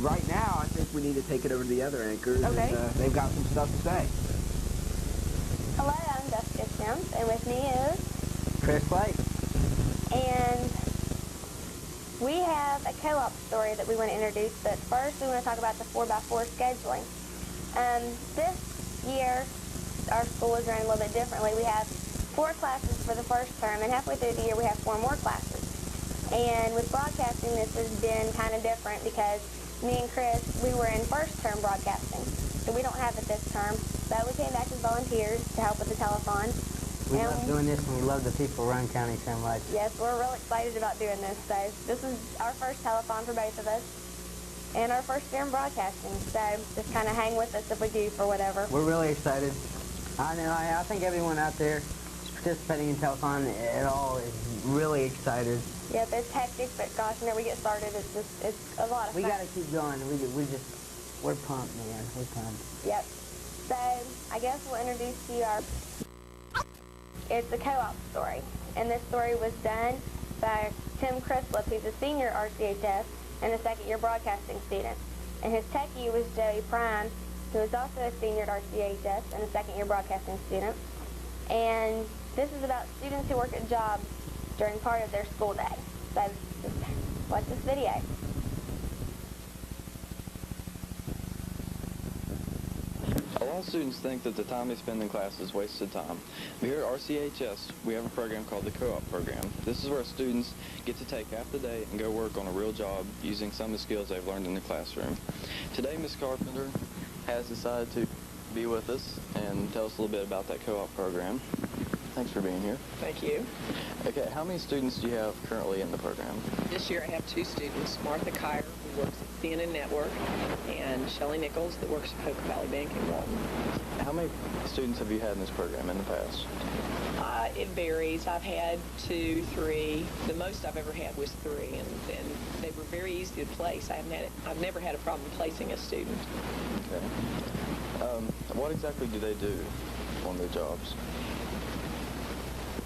right now, I think we need to take it over to the other anchors. Okay. And, they've got some stuff to say. Hello, I'm Jessica Sims, and with me is Chris Clay. And we have a co-op story that we want to introduce, but first we want to talk about the 4x4 scheduling. This year, our school is running a little bit differently. We have 4 classes for the first term, and halfway through the year we have 4 more classes. And with broadcasting, this has been kind of different because me and Chris, we were in first term broadcasting, so we don't have it this term. But we came back as volunteers to help with the telethon. We love doing this, and we love the people of Roane County so much. Yes, we're real excited about doing this. So this is our first telethon for both of us, and our first year in broadcasting. So just kind of hang with us if we do for whatever. We're really excited. I know. I think everyone out there participating in telethon at all is really excited. Yep, it's hectic, but gosh, whenever we get started, it's a lot of fun. We got to keep going. We're pumped, man. We're pumped. Yep. So I guess we'll introduce to you it's a co-op story, and this story was done by Tim Crislip, who's a senior at RCHS and a second-year broadcasting student. And his techie was Joey Prime, who is also a senior at RCHS and a second-year broadcasting student. And this is about students who work at jobs during part of their school day. So just watch this video. A lot of students think that the time they spend in class is wasted time. But here at RCHS, we have a program called the Co-op program. This is where students get to take half the day and go work on a real job using some of the skills they've learned in the classroom. Today, Ms. Carpenter has decided to be with us and tell us a little bit about that co-op program. Thanks for being here. Thank you. Okay, how many students do you have currently in the program? This year I have 2 students, Martha Kyer, who works at CNN Network, and Shelley Nichols, that works at Poca Valley Bank in Walton. How many students have you had in this program in the past? It varies. I've had 2, 3. The most I've ever had was 3, and they were very easy to place. I've never had a problem placing a student. Okay. What exactly do they do on their jobs?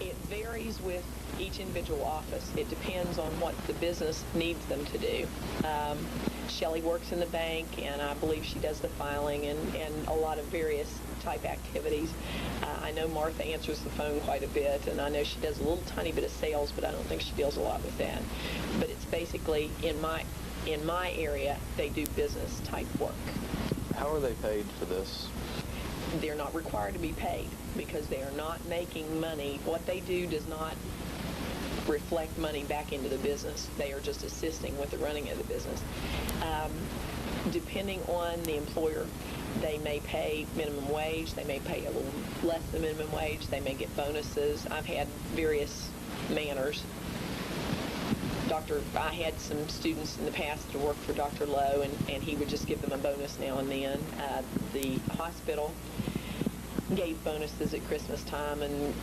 It varies with each individual office. It depends on what the business needs them to do. Shelley works in the bank, and I believe she does the filing and a lot of various type activities. I know Martha answers the phone quite a bit, and I know she does a little tiny bit of sales, but I don't think she deals a lot with that. But it's basically, in my area, they do business type work. How are they paid for this? They're not required to be paid because they are not making money. What they do does not reflect money back into the business. They are just assisting with the running of the business. Depending on the employer, they may pay minimum wage, they may pay a little less than minimum wage, they may get bonuses. I've had various manners. I had some students in the past that worked for Dr. Lowe, and he would just give them a bonus now and then. The hospital gave bonuses at Christmas time and,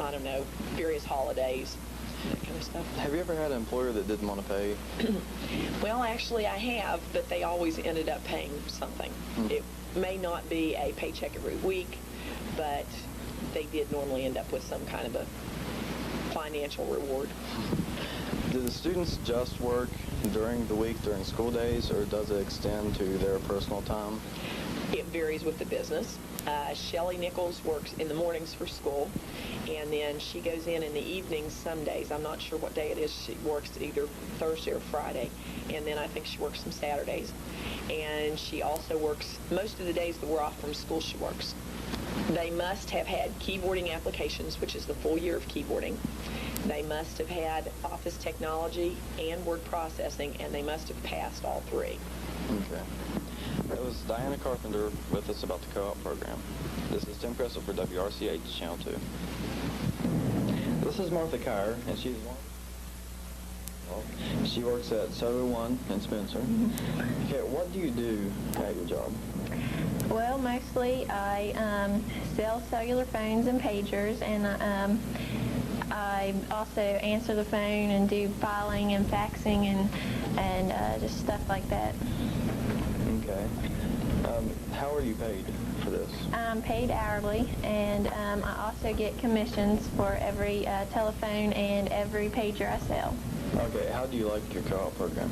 I don't know, various holidays, that kind of stuff. Have you ever had an employer that didn't want to pay? Well, actually I have, but they always ended up paying something. It may not be a paycheck every week, but they did normally end up with some kind of a financial reward. Do the students just work during the week, during school days, or does it extend to their personal time? It varies with the business. Shelley Nichols works in the mornings for school, and then she goes in the evenings some days. I'm not sure what day it is. She works either Thursday or Friday, and then I think she works some Saturdays. And she also works most of the days that we're off from school. She works. They must have had keyboarding applications, which is the full year of keyboarding. They must have had office technology and word processing, and they must have passed all 3. Okay. That was Diane Carpenter with us about the co-op program. This is Tim Cressel for WRCH Channel 2. This is Martha Kyer, and she works at Soda One in Spencer. Okay, what do you do at your job? Well, mostly I sell cellular phones and pagers, and I also answer the phone and do filing and faxing and just stuff like that. Okay. How are you paid for this? I'm paid hourly, and I also get commissions for every telephone and every pager I sell. Okay, how do you like your co-op program?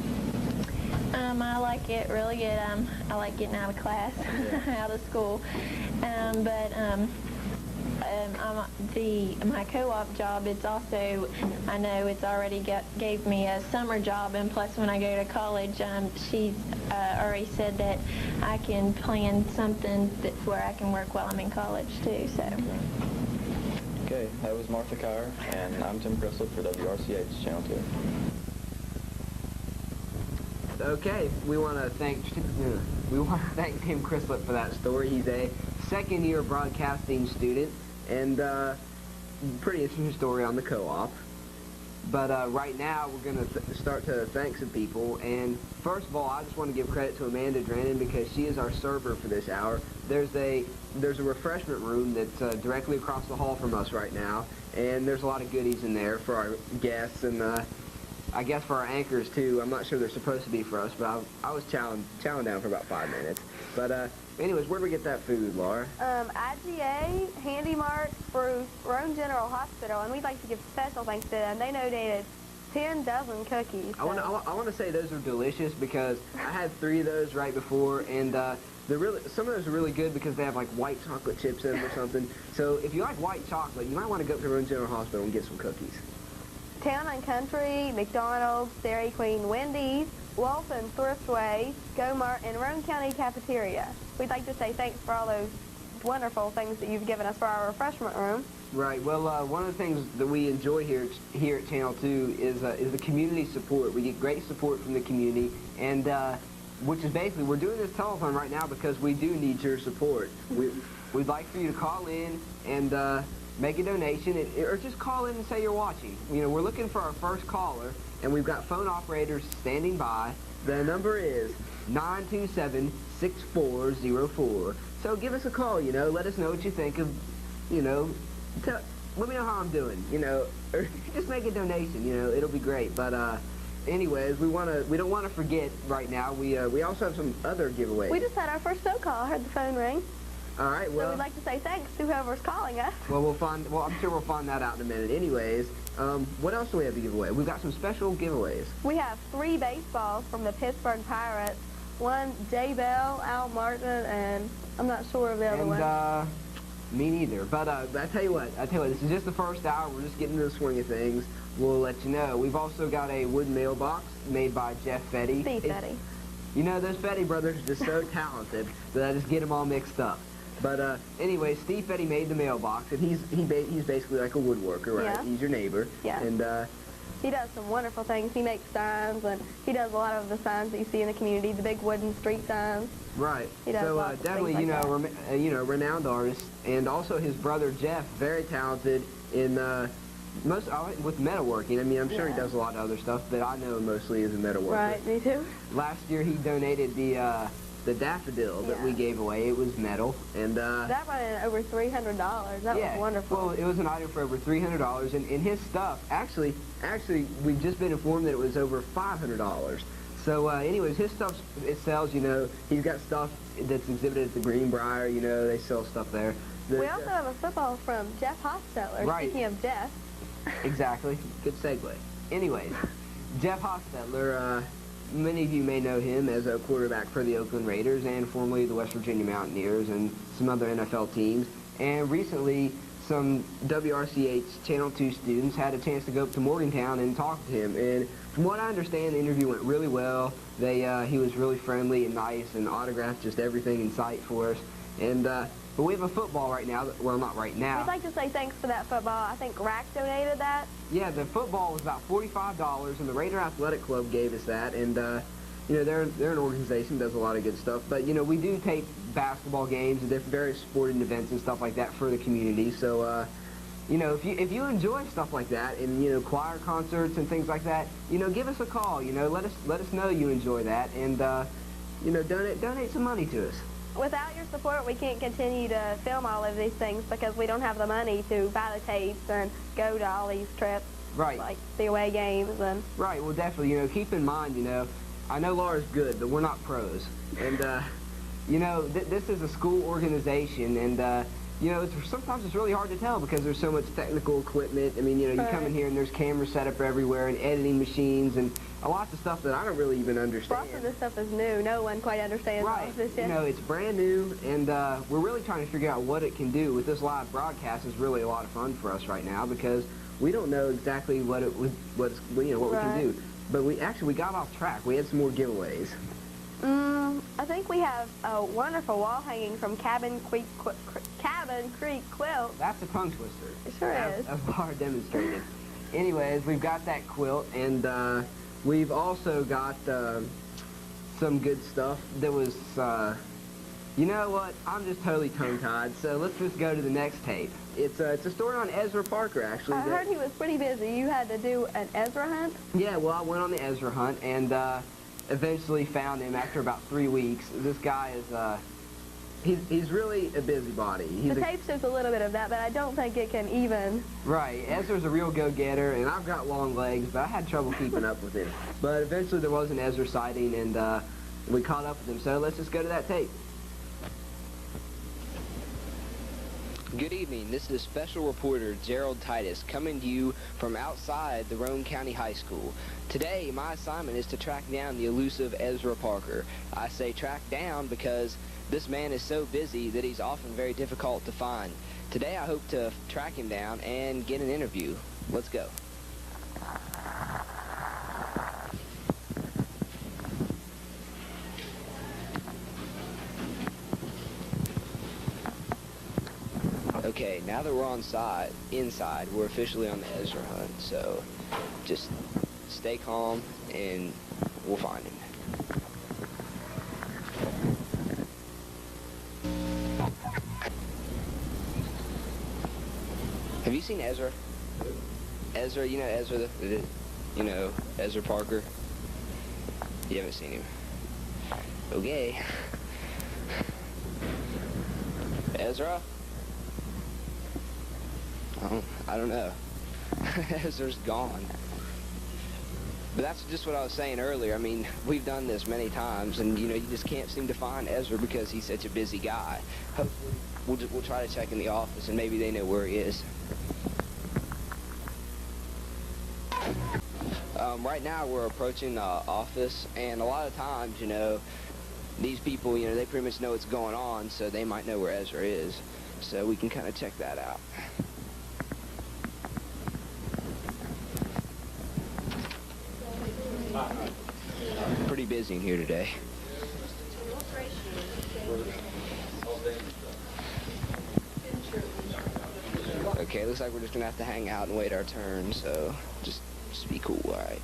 I like it really good. I like getting out of class, out of school. My co-op job, it's also, I know it's already gave me a summer job, and plus when I go to college, she's already said that I can plan something where I can work while I'm in college too. So. Okay, that was Martha Kyer, and I'm Tim Crislett for WRCH Channel 2. Okay, we want to thank Tim Crislett for that story. He's a second-year broadcasting student, and pretty interesting story on the co-op. But right now, we're going to start to thank some people. And first of all, I just want to give credit to Amanda Drennan because she is our server for this hour. There's a refreshment room that's directly across the hall from us right now, and there's a lot of goodies in there for our guests and I guess for our anchors too. I'm not sure they're supposed to be for us, but I was chowing down for about 5 minutes. But anyways, where do we get that food, Laura? IGA, Handy Mart, Bruce, Roane General Hospital, and we'd like to give special thanks to them. They donated 10 dozen cookies. So. I want to say those are delicious because I had 3 of those right before, and some of those are really good because they have like white chocolate chips in them or something. So if you like white chocolate, you might want to go up to Roane General Hospital and get some cookies. Town and Country, McDonald's, Dairy Queen, Wendy's, Walton Thriftway, Go-Mart, and Roane County Cafeteria. We'd like to say thanks for all those wonderful things that you've given us for our refreshment room. Right. Well, one of the things that we enjoy here at Channel 2 is the community support. We get great support from the community, and which is basically we're doing this telethon right now because we do need your support. We'd like for you to call in and make a donation, or just call in and say you're watching. You know, we're looking for our first caller, and we've got phone operators standing by. The number is 927-6404. So give us a call, you know, let us know what you think of, you know, let me know how I'm doing, you know, or just make a donation, you know, it'll be great. But anyways, we don't want to forget right now. We also have some other giveaways. We just had our first show call. I heard the phone ring. All right, well. So we'd like to say thanks to whoever's calling us. Well, I'm sure we'll find that out in a minute. Anyways, what else do we have to give away? We've got some special giveaways. We have 3 baseballs from the Pittsburgh Pirates. 1 Jay Bell, Al Martin, and I'm not sure of the other one. Me neither. But I tell you what, this is just the first hour. We're just getting into the swing of things. We'll let you know. We've also got a wooden mailbox made by Jeff Fetty. Steve Fetty. You know, those Fetty brothers are just so talented that I just get them all mixed up. But anyway, Steve Fetty made the mailbox, and he's basically like a woodworker, right? Yeah. He's your neighbor. Yeah. And he does some wonderful things. He makes signs, and he does a lot of the signs that you see in the community, the big wooden street signs. Right. He does so lots of definitely, things like you know, renowned artist, and also his brother Jeff, very talented in with metalworking. I mean, I'm sure he does a lot of other stuff, but I know him mostly as a metalworker. Right. Me too. Last year, he donated the daffodil that we gave away. It was metal, and that went in over $300. That was wonderful. Well, it was an item for over $300, and his stuff actually we've just been informed that it was over $500. So anyways, his stuff, it sells. You know, he's got stuff that's exhibited at the Greenbrier. You know, they sell stuff there. We also have a football from Jeff Hostetler. Right. Speaking of Jeff. Exactly. Good segue. Anyways, Jeff Hostetler. Many of you may know him as a quarterback for the Oakland Raiders and formerly the West Virginia Mountaineers and some other NFL teams. And recently, some WRCH Channel 2 students had a chance to go up to Morgantown and talk to him. And from what I understand, the interview went really well. He was really friendly and nice and autographed just everything in sight for us. And but we have a football right now. Well, not right now. We'd like to say thanks for that football. I think RAC donated that. Yeah, the football was about $45, and the Raider Athletic Club gave us that. And you know, they're an organization that does a lot of good stuff. But you know, we do tape basketball games and various sporting events and stuff like that for the community. So you know, if you enjoy stuff like that, and you know, choir concerts and things like that, you know, give us a call. You know, let us know you enjoy that, and you know, donate some money to us. Without your support, we can't continue to film all of these things because we don't have the money to buy the tapes and go to all these trips, right? Like the away games and. Right. Well, definitely. You know, keep in mind. You know, I know Laura's good, but we're not pros, and you know, this is a school organization, and you know, sometimes it's really hard to tell because there's so much technical equipment. I mean, you know, you come in here and there's cameras set up everywhere and editing machines and lots of stuff that I don't really even understand. Lots of this stuff is new. No one quite understands all Right. of this yet. You know, it's brand new, and we're really trying to figure out what it can do. With this live broadcast is really a lot of fun for us right now because we don't know exactly what we can do. But we got off track. We had some more giveaways. I think we have a wonderful wall hanging from Cabin Creek Quilt. That's a tongue twister. It sure is. As Laura demonstrated. Anyways, we've got that quilt, and we've also got some good stuff. There was, you know what? I'm just totally tongue-tied, so let's just go to the next tape. It's a story on Ezra Parker, actually. I heard he was pretty busy. You had to do an Ezra hunt? Yeah, well, I went on the Ezra hunt, and eventually found him after about 3 weeks. This guy is, he's really a busybody. The tape shows a little bit of that, but I don't think it can even. Right, Ezra's a real go-getter, and I've got long legs, but I had trouble keeping up with him. But eventually there was an Ezra sighting, and we caught up with him, so let's just go to that tape. Good evening. This is Special Reporter Gerald Titus coming to you from outside the Roane County High School. Today, my assignment is to track down the elusive Ezra Parker. I say track down because this man is so busy that he's often very difficult to find. Today, I hope to track him down and get an interview. Let's go. Okay, now that we're inside, we're officially on the Ezra hunt, so just stay calm and we'll find him. Have you seen Ezra? Ezra, you know Ezra, Ezra Parker? You haven't seen him. Okay. Ezra? I don't know. Ezra's gone. But that's just what I was saying earlier. I mean, we've done this many times, and, you know, you just can't seem to find Ezra because he's such a busy guy. Hopefully, we'll try to check in the office, and maybe they know where he is. Right now, we're approaching the office, and a lot of times, you know, these people, you know, they pretty much know what's going on, so they might know where Ezra is. So we can kind of check that out. Pretty busy in here today. Okay, looks like we're just gonna have to hang out and wait our turn, so just be cool, alright?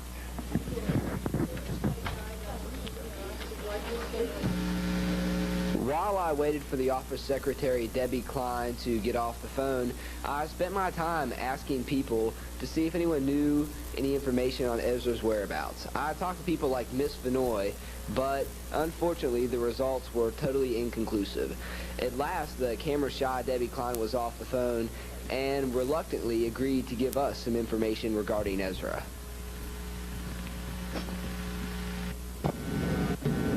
While I waited for the office secretary, Debbie Klein, to get off the phone, I spent my time asking people to see if anyone knew any information on Ezra's whereabouts. I talked to people like Miss Vinoy, but unfortunately the results were totally inconclusive. At last, the camera-shy Debbie Klein was off the phone and reluctantly agreed to give us some information regarding Ezra.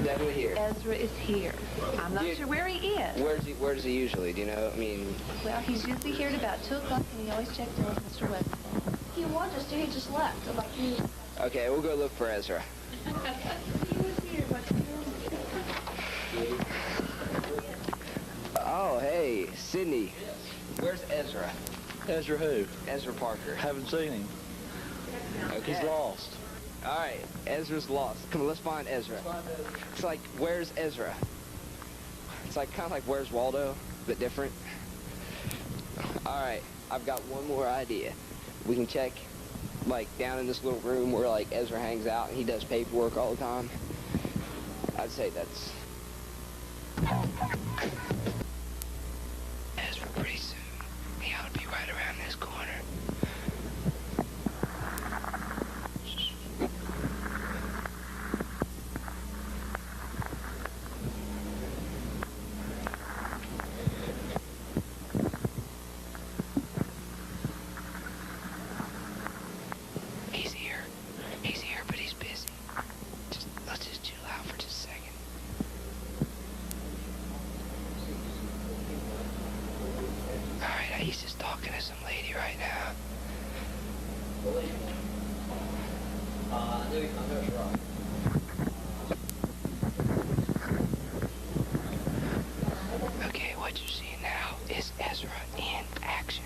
Debbie, here. Ezra is here. I'm not sure where he is. Where does he usually? Do you know? I mean... Well, he's usually here at about 2 o'clock, and he always checks in with Mr. Weston. He was just here. He just left. About 3 minutes. Okay, we'll go look for Ezra. He was here, but... Oh, hey, Sydney. Where's Ezra? Ezra who? Ezra Parker. Haven't seen him. Okay. He's lost. All right, Ezra's lost. Come on, let's find Ezra. It's like, where's Ezra? It's like kind of like where's Waldo, but different. All right, I've got one more idea. We can check, like, down in this little room where, like, Ezra hangs out and he does paperwork all the time. I'd say that's... Ezra, pretty soon. He ought to be right around this corner. He's here, but he's busy. Let's just chill out for just a second. do it's right. Okay, what you see now is Ezra in action.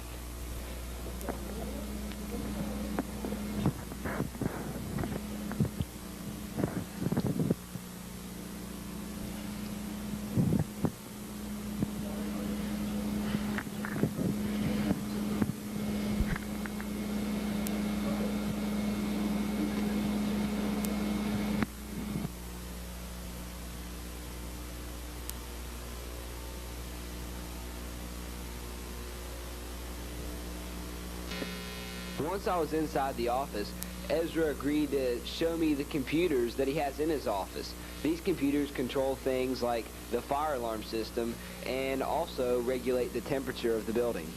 Once I was inside the office, Ezra agreed to show me the computers that he has in his office. These computers control things like the fire alarm system and also regulate the temperature of the building.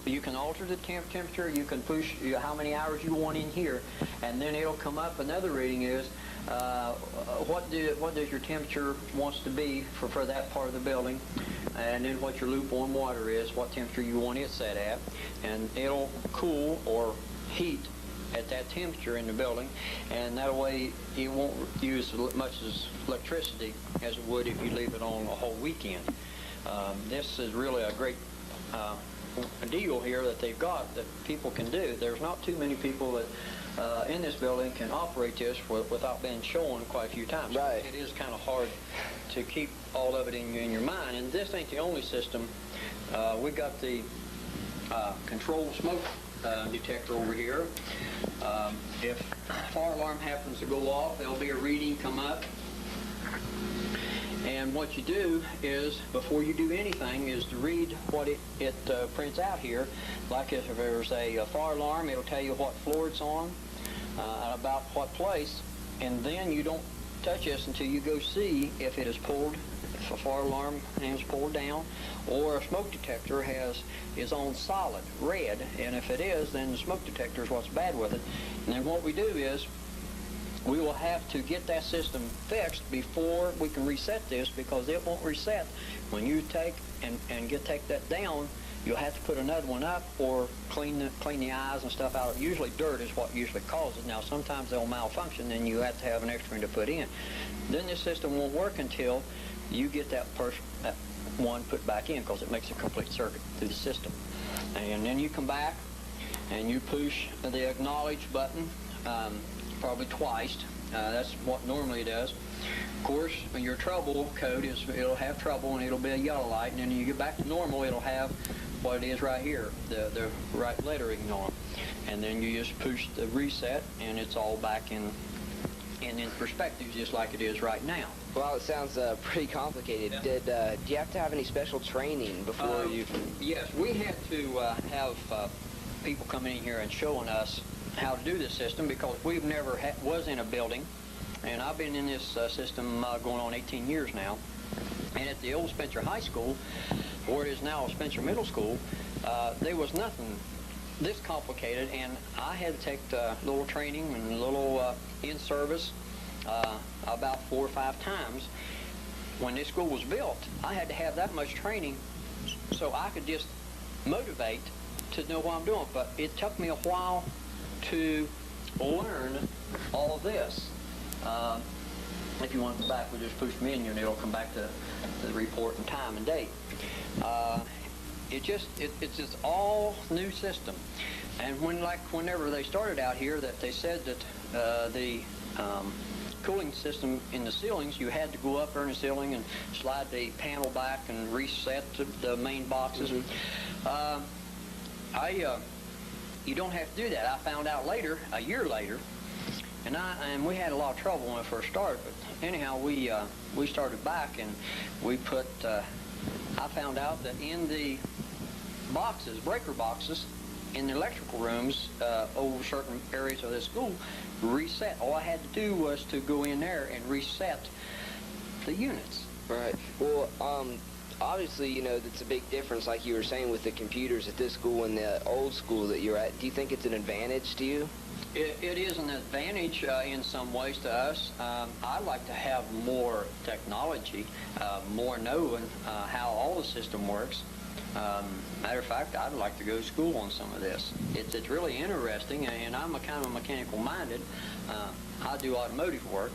You can alter the temperature, you can push how many hours you want in here, and then it'll come up. Another reading is what does your temperature wants to be for that part of the building, and then what your lukewarm water is, what temperature you want it set at, and it'll cool or heat at that temperature in the building, and that way it won't use as much as electricity as it would if you leave it on a whole weekend. This is really a great deal here that they've got that people can do. There's not too many people that in this building can operate this without being shown quite a few times. Right. It is kind of hard to keep all of it in your mind, and this ain't the only system. We've got the controlled smoke detector over here. If fire alarm happens to go off, there'll be a reading come up. And what you do is, before you do anything, is to read what it prints out here. Like if there's a fire alarm, it'll tell you what floor it's on, about what place, and then you don't touch this until you go see if it is pulled, if a fire alarm is pulled down, or a smoke detector is on solid, red, and if it is, then the smoke detector is what's bad with it. And then what we do is, we will have to get that system fixed before we can reset this, because it won't reset. When you take that down, you'll have to put another one up or clean the eyes and stuff out. Usually dirt is what usually causes. Now sometimes they'll malfunction and you have to have an extra one to put in. Then this system won't work until you get that one put back in, because it makes a complete circuit through the system. And then you come back and you push the acknowledge button, probably twice. That's what normally it does. Of course, your trouble code is, it'll have trouble and it'll be a yellow light, and then you get back to normal, it'll have what it is right here, the right lettering on. And then you just push the reset and it's all back in perspective, just like it is right now. Well, it sounds pretty complicated. Yeah. Do you have to have any special training before you... Yes, we had to have people coming in here and showing us how to do this system, because we've never was in a building, and I've been in this system going on 18 years now. And at the old Spencer High School, or it is now Spencer Middle School, there was nothing this complicated, and I had to take a little training and a little in-service about 4 or 5 times. When this school was built, I had to have that much training so I could just motivate to know what I'm doing. But it took me a while to learn all of this. If you want to go back, we'll just push menu and it'll come back to the report and time and date. It's just all new system. And whenever they started out here, that they said that the cooling system in the ceilings, you had to go up there in the ceiling and slide the panel back and reset the main boxes. Mm-hmm. You don't have to do that. I found out later, a year later, and we had a lot of trouble when I first started. But anyhow, we started back, and we put. I found out that in the boxes, breaker boxes, in the electrical rooms over certain areas of the school, reset. All I had to do was to go in there and reset the units. Right. Well, obviously, you know, it's a big difference, like you were saying, with the computers at this school and the old school that you're at. Do you think it's an advantage to you? It is an advantage in some ways to us. I'd like to have more technology, more knowing how all the system works. Matter of fact, I'd like to go to school on some of this. It's really interesting, and I'm a kind of mechanical minded. I do automotive work,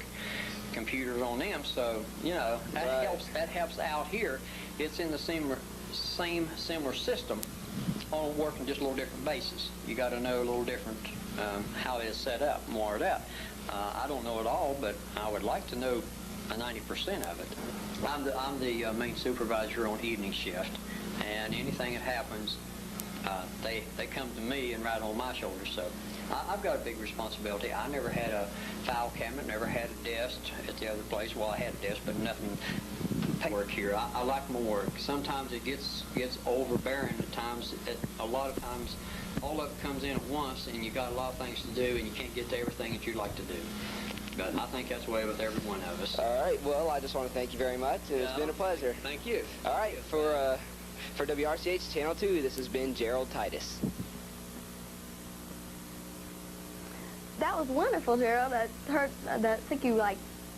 computers on them, so you know that helps out here. It's in the similar system, on working just a little different basis. You got to know a little different how it is set up, more of that. I don't know it all, but I would like to know 90% of it. I'm the main supervisor on evening shift, and anything that happens, they come to me and ride on my shoulders. So I've got a big responsibility. I never had a file cabinet, never had a desk at the other place. Well, I had a desk, but nothing work here. I like my work. Sometimes it gets overbearing at times. A lot of times, all of it comes in at once, and you got a lot of things to do, and you can't get to everything that you'd like to do. But I think that's the way with every one of us. All right. Well, I just want to thank you very much. It's been a pleasure. Thank you. All right. For WRCH Channel 2, this has been Gerald Titus. That was wonderful, Gerald. That took you like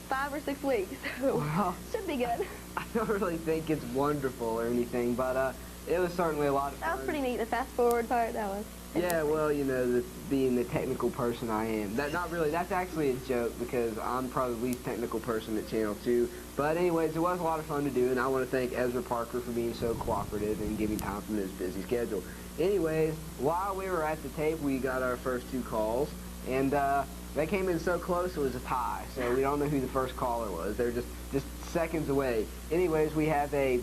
5 or 6 weeks. So Well, should be good. I don't really think it's wonderful or anything, but it was certainly a lot of fun. That was pretty neat. The fast forward part, that was. Yeah, well, you know, being the technical person I am. Not really. That's actually a joke because I'm probably the least technical person at Channel 2. But anyways, it was a lot of fun to do, and I want to thank Ezra Parker for being so cooperative and giving time from his busy schedule. Anyways, while we were at the tape, we got our first 2 calls, and they came in so close it was a tie. So we don't know who the first caller was. They're just seconds away. Anyways, we have a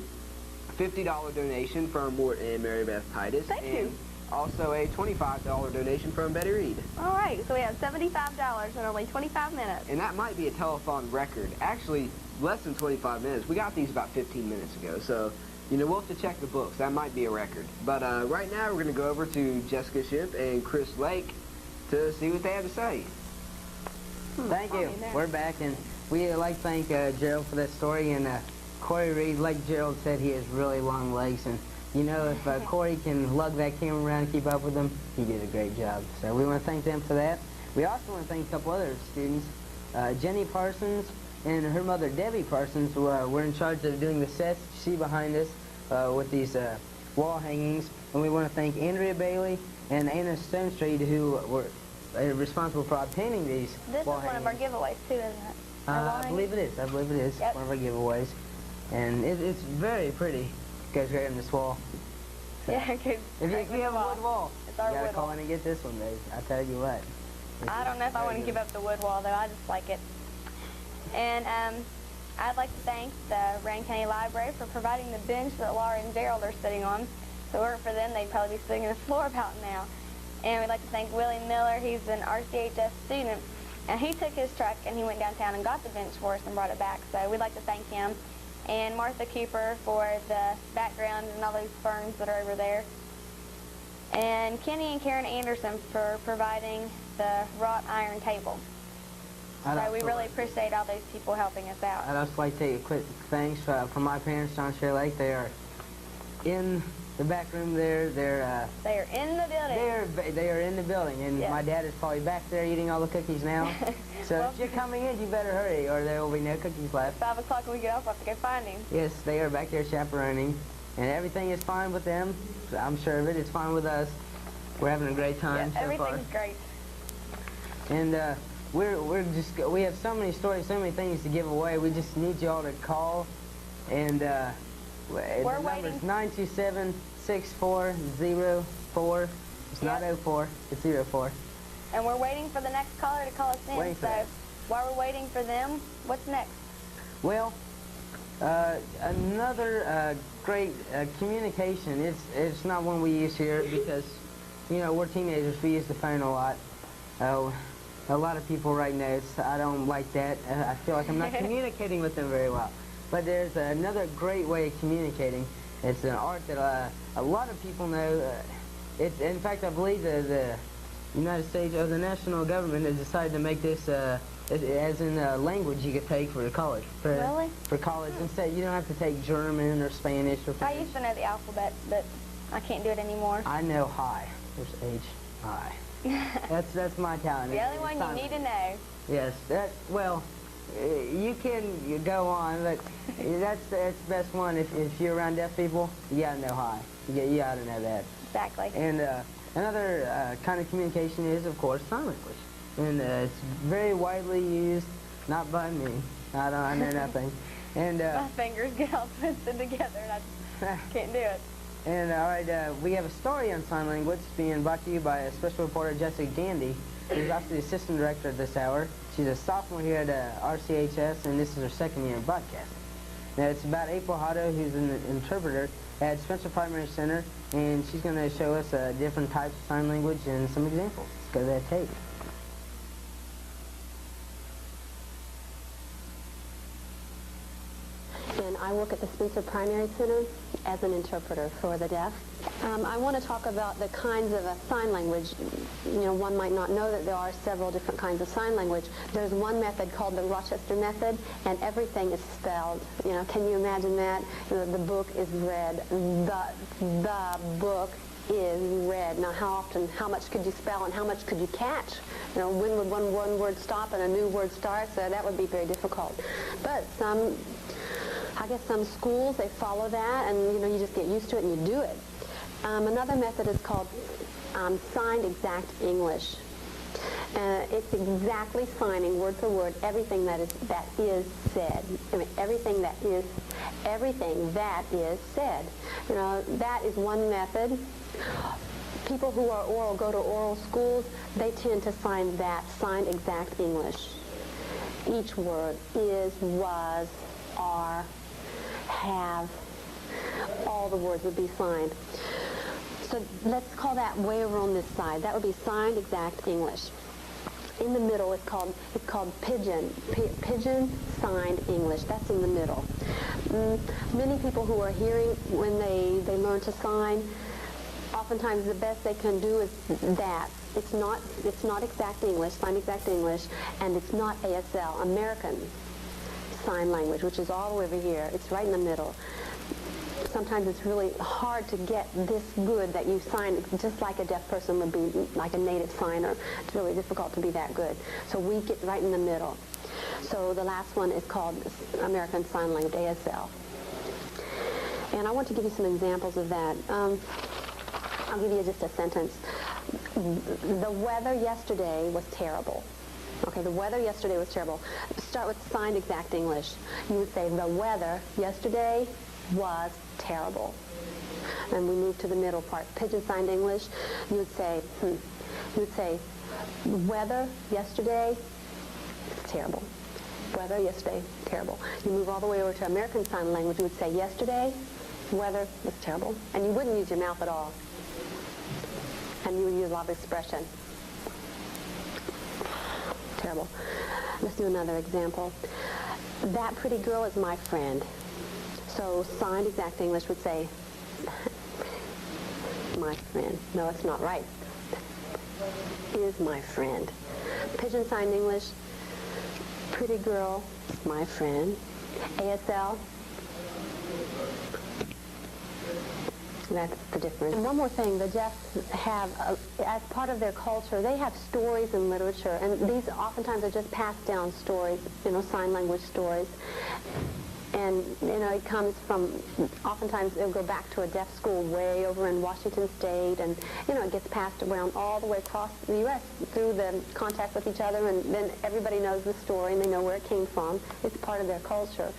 $50 donation from Mort and Mary Beth Titus. Thank you. Also a $25 donation from Betty Reed. All right, so we have $75 in only 25 minutes. And that might be a telethon record. Actually, less than 25 minutes. We got these about 15 minutes ago, so, you know, we'll have to check the books. That might be a record. But right now, we're going to go over to Jessica Ship and Chris Lake to see what they have to say. Thank you. We're back, and we'd like to thank Gerald for that story. And Corey Reed, like Gerald said, he has really long legs, and you know, if Corey can lug that camera around and keep up with them, he did a great job. So we want to thank them for that. We also want to thank a couple other students. Jenny Parsons and her mother, Debbie Parsons, were in charge of doing the sets you see behind us with these wall hangings. And we want to thank Andrea Bailey and Anna Stonestreet, who were responsible for obtaining these This wall is one of our giveaways, too, isn't it? I believe it is. I believe it is. Yep. One of our giveaways. And it's very pretty. Goes right in this wall. So Yeah, okay. if you have a wood wall, It's you our gotta wood call wall. in and get this one, Dave. I tell you what. I don't know if I want to give up the wood wall, though. I just like it. And I'd like to thank the Roane County Library for providing the bench that Laura and Gerald are sitting on. If it weren't for them, they'd probably be sitting on the floor about now. And we'd like to thank Willie Miller. He's an RCHS student. And he took his truck and he went downtown and got the bench for us and brought it back. So we'd like to thank him. And Martha Cooper for the background and all those ferns that are over there. And Kenny and Karen Anderson for providing the wrought iron table. So we really appreciate all those people helping us out. I'd also like to take a quick thanks from my parents, John Share Lake. They are in the back room there. They are in the building. They are in the building, and Yes. my dad is probably back there eating all the cookies now. So Well, if you're coming in, you better hurry, or there will be no cookies left. 5 o'clock when we get off, we'll have to go find him. Yes, they are back there chaperoning, and everything is fine with them. I'm sure of it. It's fine with us. We're having a great time so far. Everything's great. And we have so many stories, so many things to give away. We just need you all to call, and the number is 927-6404. It's not 04, it's 04. And we're waiting for the next caller to call us in. Waiting for So that. while we're waiting for them, what's next? Well, another great communication. It's not one we use here because, you know, we're teenagers. We use the phone a lot. A lot of people write notes. I don't like that. I feel like I'm not communicating with them very well. But there's another great way of communicating. It's an art that a lot of people know. In fact, I believe the United States or the national government has decided to make this as in a language you could take for college. Really? For college. Instead, you don't have to take German or Spanish or French. I used to know the alphabet, but I can't do it anymore. I know hi. There's H-I. That's my talent. The only one you need to know. Yes. Well, you can go on, but that's the best one. If you're around deaf people, you gotta know hi. You gotta know that. Exactly. And another kind of communication is, of course, sign language. And it's very widely used, not by me. I know nothing. And my fingers get all twisted together, and I just can't do it. And all right, we have a story on sign language being brought to you by a special reporter, Jessica Gandy, who's also the assistant director at this hour. She's a sophomore here at RCHS, and this is her second year of broadcasting. Now, it's about April Hottle, who's an interpreter at Spencer Primary Center, and she's going to show us different types of sign language and some examples. Let's go to that tape. And I work at the Spencer Primary Center as an interpreter for the deaf. I want to talk about the kinds of sign language. You know, one might not know that there are several different kinds of sign language. There's one method called the Rochester method, and everything is spelled. You know, can you imagine that? You know, the book is read. The book is read. Now, how much could you spell and how much could you catch? You know, when would one word stop and a new word start? So that would be very difficult. But I guess some schools, they follow that, and, you know, you just get used to it and you do it. Another method is called signed exact English. It's exactly signing word for word everything that is said. I mean, everything that is said. You know, that is one method. People who are oral, go to oral schools, they tend to sign that, signed exact English. Each word is, was, are, have, all the words would be signed. So let's call that way over on this side. That would be signed exact English. In the middle, it's called pigeon signed English. That's in the middle. Many people who are hearing, when they learn to sign, oftentimes the best they can do is that. It's not exact English, signed exact English, and it's not ASL, American Sign Language, which is all the way over here. It's right in the middle. Sometimes it's really hard to get this good that you sign just like a deaf person would be, like a native signer. It's really difficult to be that good. So we get right in the middle. So the last one is called American Sign Language, ASL. And I want to give you some examples of that. I'll give you just a sentence. The weather yesterday was terrible. Okay, the weather yesterday was terrible. Start with signed exact English. You would say, the weather yesterday was terrible. And we move to the middle part. Pigeon signed English, you would say, weather yesterday, terrible. Weather yesterday, terrible. You move all the way over to American Sign Language, you would say, yesterday, weather was terrible. And you wouldn't use your mouth at all. And you would use a lot of expression. Terrible. Let's do another example. That pretty girl is my friend. So signed exact English would say, my friend. No, it's not right. Is my friend. Pigeon signed English, pretty girl, my friend. ASL, that's the difference. And one more thing, the deaf have, as part of their culture, they have stories and literature, and these oftentimes are just passed down stories, you know, sign language stories. And, you know, it comes from, oftentimes it'll go back to a deaf school way over in Washington State, and, you know, it gets passed around all the way across the U.S. through the contact with each other, and then everybody knows the story and they know where it came from. It's part of their culture.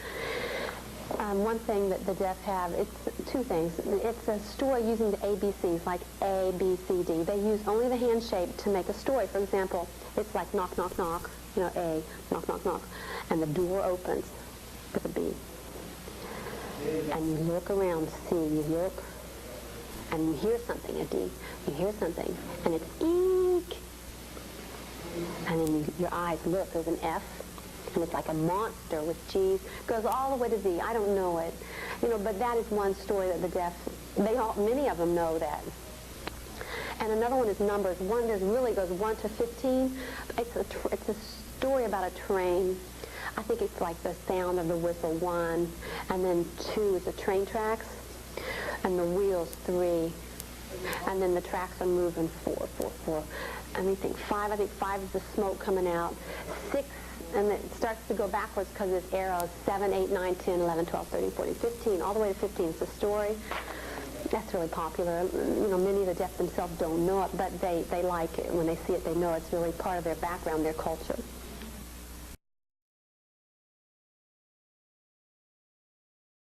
One thing that the deaf have, it's two things. It's a story using the ABCs, like A, B, C, D. They use only the hand shape to make a story. For example, it's like knock, knock, knock, you know, A, knock, knock, knock, and the door opens with a B. And you look around, C, you look, and you hear something, a D. You hear something, and it's eek. And then your eyes look, there's an F. And it's like a monster with G's. Goes all the way to Z. I don't know it. You know, but that is one story that the deaf, many of them know that. And another one is numbers. One really goes 1 to 15. It's a story about a train. I think it's like the sound of the whistle, 1. And then 2 is the train tracks. And the wheels, 3. And then the tracks are moving, 4, 4, 4. And we think 5. I think 5 is the smoke coming out. 6 and it starts to go backwards because it's arrows 7, 8, 9, 10, 11, 12, 13, 14, 15, all the way to 15 is the story. That's really popular. You know, many of the deaf themselves don't know it, but they like it. When they see it, they know it's really part of their background, their culture.